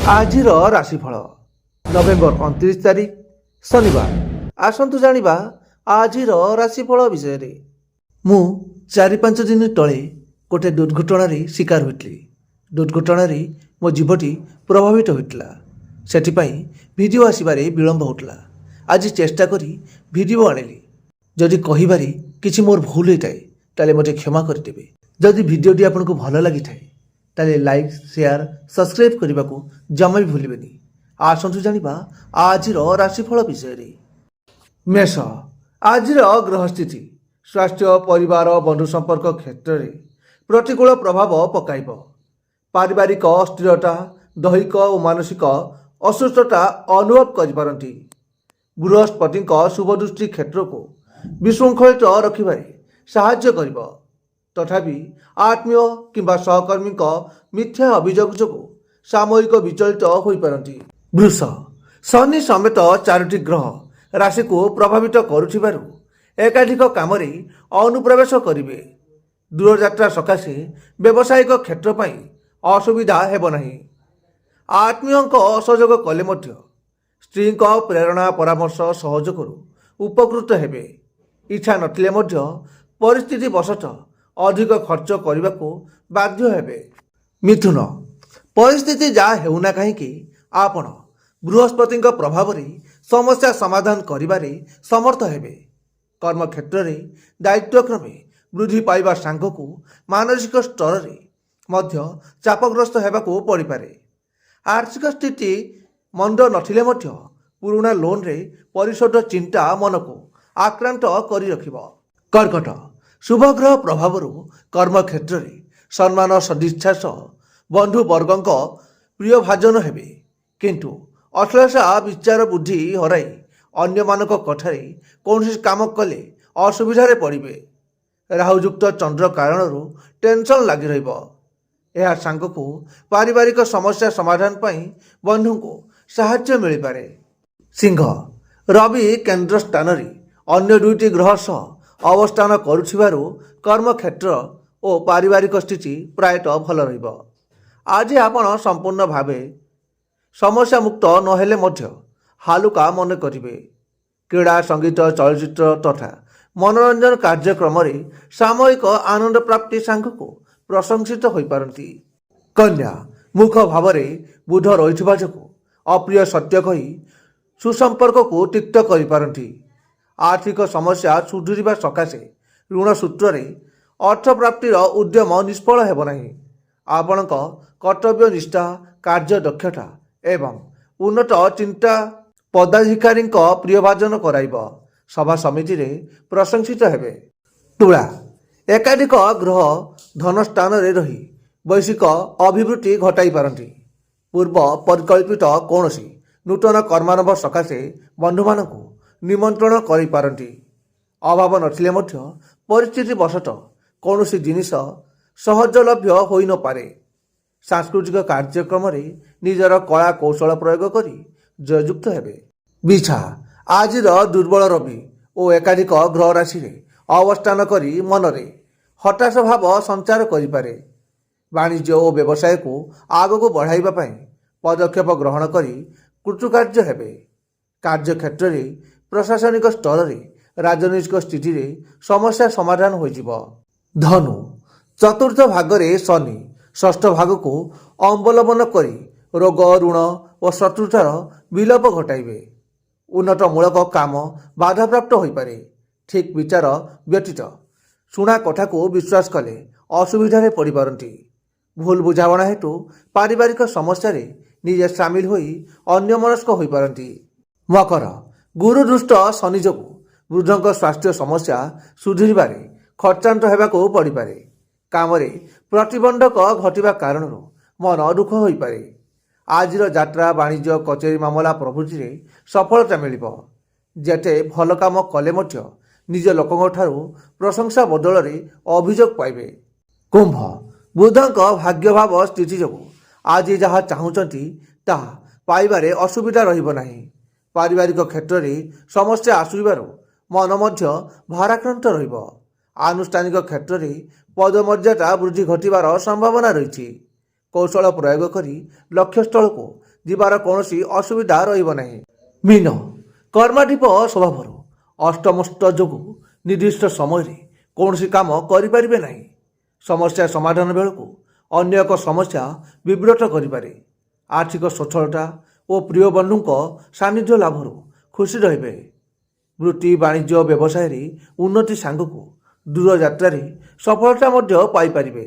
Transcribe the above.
ଆଜିର ରାଶିଫଳ ନଭେମ୍ବର 29 ତାରିଖ ଶନିବାର। ଆସନ୍ତୁ ଜାଣିବା ଆଜିର ରାଶିଫଳ ବିଷୟରେ। ମୁଁ 4-5 ଦିନ ତଳେ ଗୋଟିଏ ଦୁର୍ଘଟଣାରେ ଶିକାର ହୋଇଥିଲି। ଦୁର୍ଘଟଣାରେ ମୋ ଜୀବଟି ପ୍ରଭାବିତ ହୋଇଥିଲା। ସେଥିପାଇଁ ଭିଡ଼ିଓ ଆସିବାରେ ବିଳମ୍ବ ହେଉଥିଲା। ଆଜି ଚେଷ୍ଟା କରି ଭିଡ଼ିଓ ଆଣିଲି। ଯଦି କହିବାରେ କିଛି ମୋର ଭୁଲ ହୋଇଥାଏ ତାହେଲେ ମୋତେ କ୍ଷମା କରିଦେବେ। ଯଦି ଭିଡ଼ିଓଟି ଆପଣଙ୍କୁ ଭଲ ଲାଗିଥାଏ ତାହେଲେ ଲାଇକ୍, ସେୟାର, ସବସ୍କ୍ରାଇବ୍ କରିବାକୁ ଜମା ବି ଭୁଲିବେନି। ଆସନ୍ତୁ ଜାଣିବା ଆଜିର ରାଶିଫଳ ବିଷୟରେ। ମେଷ, ଆଜିର ଗ୍ରହସ୍ଥିତି ସ୍ୱାସ୍ଥ୍ୟ, ପରିବାର, ବନ୍ଧୁ ସମ୍ପର୍କ କ୍ଷେତ୍ରରେ ପ୍ରତିକୂଳ ପ୍ରଭାବ ପକାଇବ। ପାରିବାରିକ ଅସ୍ଥିରତା, ଦୈହିକ ଓ ମାନସିକ ଅସୁସ୍ଥତା ଅନୁଭବ କରିପାରନ୍ତି। ବୃହସ୍ପତିଙ୍କ ଶୁଭଦୃଷ୍ଟି କ୍ଷେତ୍ରକୁ ବିଶୃଙ୍ଖଳିତ ରଖିବାରେ ସାହାଯ୍ୟ କରିବ। ତଥାପି ଆତ୍ମୀୟ କିମ୍ବା ସହକର୍ମୀଙ୍କ ମିଥ୍ୟା ଅଭିଯୋଗ ଯୋଗୁଁ ସାମୟିକ ବିଚଳିତ ହୋଇପାରନ୍ତି। ବୃଷ, ଶନି ସମେତ 4ଟି ଗ୍ରହ ରାଶିକୁ ପ୍ରଭାବିତ କରୁଥିବାରୁ ଏକାଧିକ କାମରେ ଅନୁପ୍ରବେଶ କରିବେ। ଦୂରଯାତ୍ରା ସକାଶେ ବ୍ୟବସାୟିକ କ୍ଷେତ୍ର ପାଇଁ ଅସୁବିଧା ହେବ ନାହିଁ। ଆତ୍ମୀୟଙ୍କ ଅସହଯୋଗ କଲେ ମଧ୍ୟ ସ୍ତ୍ରୀଙ୍କ ପ୍ରେରଣା, ପରାମର୍ଶ, ସହଯୋଗରୁ ଉପକୃତ ହେବେ। ଇଚ୍ଛା ନଥିଲେ ମଧ୍ୟ ପରିସ୍ଥିତି ବଶତଃ ଅଧିକ ଖର୍ଚ୍ଚ କରିବାକୁ ବାଧ୍ୟ ହେବେ। ମିଥୁନ, ପରିସ୍ଥିତି ଯାହା ହେଉନା କାହିଁକି ଆପଣ ବୃହସ୍ପତିଙ୍କ ପ୍ରଭାବରେ ସମସ୍ୟା ସମାଧାନ କରିବାରେ ସମର୍ଥ ହେବେ। କର୍ମକ୍ଷେତ୍ରରେ ଦାୟିତ୍ୱକ୍ରମେ ବୃଦ୍ଧି ପାଇବା ସାଙ୍ଗକୁ ମାନସିକ ସ୍ତରରେ ମଧ୍ୟ ଚାପଗ୍ରସ୍ତ ହେବାକୁ ପଡ଼ିପାରେ। ଆର୍ଥିକ ସ୍ଥିତି ମନ୍ଦ ନଥିଲେ ମଧ୍ୟ ପୁରୁଣା ଲୋନ୍ରେ ପରିଶୋଧ ଚିନ୍ତା ମନକୁ ଆକ୍ରାନ୍ତ କରି ରଖିବ। କର୍କଟ, ଶୁଭଗ୍ରହ ପ୍ରଭାବରୁ କର୍ମକ୍ଷେତ୍ରରେ ସମ୍ମାନ, ସଦିଚ୍ଛା ସହ ବନ୍ଧୁବର୍ଗଙ୍କ ପ୍ରିୟଭାଜନ ହେବେ। କିନ୍ତୁ ଅଶ୍ଳେଷା ବିଚାର ବୁଦ୍ଧି ହରାଇ ଅନ୍ୟମାନଙ୍କ କଥାରେ କୌଣସି କାମ କଲେ ଅସୁବିଧାରେ ପଡ଼ିବେ। ରାହୁଯୁକ୍ତ ଚନ୍ଦ୍ର କାରଣରୁ ଟେନସନ୍ ଲାଗି ରହିବ। ଏହା ସାଙ୍ଗକୁ ପାରିବାରିକ ସମସ୍ୟା ସମାଧାନ ପାଇଁ ବନ୍ଧୁଙ୍କୁ ସାହାଯ୍ୟ ମିଳିପାରେ। ସିଂହ, ରବି କେନ୍ଦ୍ର ସ୍ଥାନରେ ଅନ୍ୟ 2ଟି ଗ୍ରହ ସହ ଅବସ୍ଥାନ କରୁଥିବାରୁ କର୍ମକ୍ଷେତ୍ର ଓ ପାରିବାରିକ ସ୍ଥିତି ପ୍ରାୟତଃ ଭଲ ରହିବ। ଆଜି ଆପଣ ସମ୍ପୂର୍ଣ୍ଣ ଭାବେ ସମସ୍ୟାମୁକ୍ତ ନହେଲେ ମଧ୍ୟ ହାଲୁକା ମନେ କରିବେ। କ୍ରୀଡ଼ା, ସଙ୍ଗୀତ, ଚଳଚ୍ଚିତ୍ର ତଥା ମନୋରଞ୍ଜନ କାର୍ଯ୍ୟକ୍ରମରେ ସାମୟିକ ଆନନ୍ଦ ପ୍ରାପ୍ତି ସାଙ୍ଗକୁ ପ୍ରଶଂସିତ ହୋଇପାରନ୍ତି। କନ୍ୟା, ମୁଖ ଭାବରେ ବୁଧ ରହିଥିବା ଯୋଗୁଁ ଅପ୍ରିୟ ସତ୍ୟ କହି ସୁସମ୍ପର୍କକୁ ତିକ୍ତ କରିପାରନ୍ତି। ଆର୍ଥିକ ସମସ୍ୟା ସୁଧୁରିବା ସକାଶେ ଋଣ ସୂତ୍ରରେ ଅର୍ଥପ୍ରାପ୍ତିର ଉଦ୍ୟମ ନିଷ୍ଫଳ ହେବ ନାହିଁ। ଆପଣଙ୍କ କର୍ତ୍ତବ୍ୟନିଷ୍ଠା, କାର୍ଯ୍ୟଦକ୍ଷତା ଏବଂ ଉନ୍ନତ ଚିନ୍ତା ପଦାଧିକାରୀଙ୍କ ପ୍ରିୟଭାଜନ କରାଇବ। ସଭା ସମିତିରେ ପ୍ରଶଂସିତ ହେବେ। ତୁଳା, ଏକାଧିକ ଗ୍ରହ ଧନସ୍ଥାନରେ ରହି ବୈଶ୍ୱିକ ଅଭିବୃଦ୍ଧି ଘଟାଇ ପାରନ୍ତି। ପୂର୍ବ ପରିକଳ୍ପିତ କୌଣସି ନୂତନ କର୍ମାନବ ସକାଶେ ବନ୍ଧୁମାନଙ୍କୁ ନିମନ୍ତ୍ରଣ କରିପାରନ୍ତି। ଅଭାବ ନଥିଲେ ମଧ୍ୟ ପରିସ୍ଥିତି ବଶତଃ କୌଣସି ଜିନିଷ ସହଜଲଭ୍ୟ ହୋଇନପାରେ। ସାଂସ୍କୃତିକ କାର୍ଯ୍ୟକ୍ରମରେ ନିଜର କଳା କୌଶଳ ପ୍ରୟୋଗ କରି ଜୟଯୁକ୍ତ ହେବେ। ବିଛା, ଆଜିର ଦୁର୍ବଳ ରବି ଓ ଏକାଧିକ ଗ୍ରହ ରାଶିରେ ଅବସ୍ଥାନ କରି ମନରେ ହତାଶ ଭାବ ସଞ୍ଚାର କରିପାରେ। ବାଣିଜ୍ୟ ଓ ବ୍ୟବସାୟକୁ ଆଗକୁ ବଢ଼ାଇବା ପାଇଁ ପଦକ୍ଷେପ ଗ୍ରହଣ କରି କୃତକାର୍ଯ୍ୟ ହେବେ। କାର୍ଯ୍ୟକ୍ଷେତ୍ରରେ ପ୍ରଶାସନିକ ସ୍ତରରେ ରାଜନୈତିକ ସ୍ଥିତିରେ ସମସ୍ୟା ସମାଧାନ ହୋଇଯିବ। ଧନୁ, ଚତୁର୍ଥ ଭାଗରେ ଶନି ଷଷ୍ଠ ଭାଗକୁ ଅବଲମ୍ବନ କରି ରୋଗ, ଋଣ ଓ ଶତ୍ରୁତାର ବିଲୋପ ଘଟାଇବେ। ଉନ୍ନତମୂଳକ କାମ ବାଧାପ୍ରାପ୍ତ ହୋଇପାରେ। ଠିକ୍ ବିଚାର ବ୍ୟତୀତ ଶୁଣା କଥାକୁ ବିଶ୍ୱାସ କଲେ ଅସୁବିଧାରେ ପଡ଼ିପାରନ୍ତି। ଭୁଲ ବୁଝାମଣା ହେତୁ ପାରିବାରିକ ସମସ୍ୟାରେ ନିଜେ ସାମିଲ ହୋଇ ଅନ୍ୟମନସ୍କ ହୋଇପାରନ୍ତି। ମକର, ଗୁରୁ ଦୃଷ୍ଟ ଶନି ଯୋଗୁଁ ବୃଦ୍ଧଙ୍କ ସ୍ୱାସ୍ଥ୍ୟ ସମସ୍ୟା ସୁଧୁରିବାରେ ଖର୍ଚ୍ଚାନ୍ତ ହେବାକୁ ପଡ଼ିପାରେ। କାମରେ ପ୍ରତିବନ୍ଧକ ଘଟିବା କାରଣରୁ ମନ ଦୁଃଖ ହୋଇପାରେ। ଆଜିର ଯାତ୍ରା, ବାଣିଜ୍ୟ, କଚେରୀ ମାମଲା ପ୍ରଭୃତିରେ ସଫଳତା ମିଳିବ। ଯେତେ ଭଲ କାମ କଲେ ମଧ୍ୟ ନିଜ ଲୋକଙ୍କଠାରୁ ପ୍ରଶଂସା ବଦଳରେ ଅଭିଯୋଗ ପାଇବେ। କୁମ୍ଭ, ବୁଧଙ୍କ ଭାଗ୍ୟଭାବ ସ୍ଥିତି ଯୋଗୁଁ ଆଜି ଯାହା ଚାହୁଁଛନ୍ତି ତାହା ପାଇବାରେ ଅସୁବିଧା ରହିବ ନାହିଁ। ପାରିବାରିକ କ୍ଷେତ୍ରରେ ସମସ୍ୟା ଆସୁଥିବାରୁ ମନ ମଧ୍ୟ ଭାରାକ୍ରାନ୍ତ ରହିବ। ଆନୁଷ୍ଠାନିକ କ୍ଷେତ୍ରରେ ପଦମର୍ଯ୍ୟାଦା ବୃଦ୍ଧି ଘଟିବାର ସମ୍ଭାବନା ରହିଛି। କୌଶଳ ପ୍ରୟୋଗ କରି ଲକ୍ଷ୍ୟସ୍ଥଳକୁ ଯିବାର କୌଣସି ଅସୁବିଧା ରହିବ ନାହିଁ। ମୀନ କର୍ମାଧିପ ସ୍ୱଭାବରୁ ଅଷ୍ଟମଷ୍ଟ ଯୋଗୁଁ ନିର୍ଦ୍ଦିଷ୍ଟ ସମୟରେ କୌଣସି କାମ କରିପାରିବେ ନାହିଁ। ସମସ୍ୟା ସମାଧାନ ବେଳକୁ ଅନ୍ୟ ଏକ ସମସ୍ୟା ବିବ୍ରତ କରିପାରେ। ଆର୍ଥିକ ସ୍ୱଚ୍ଛଳତା ଓ ପ୍ରିୟ ବନ୍ଧୁଙ୍କ ସାନ୍ନିଧ୍ୟ ଲାଭରୁ ଖୁସି ରହିବେ। ବୃତ୍ତି ବାଣିଜ୍ୟ ବ୍ୟବସାୟରେ ଉନ୍ନତି ସାଙ୍ଗକୁ ଦୂର ଯାତ୍ରାରେ ସଫଳତା ମଧ୍ୟ ପାଇପାରିବେ।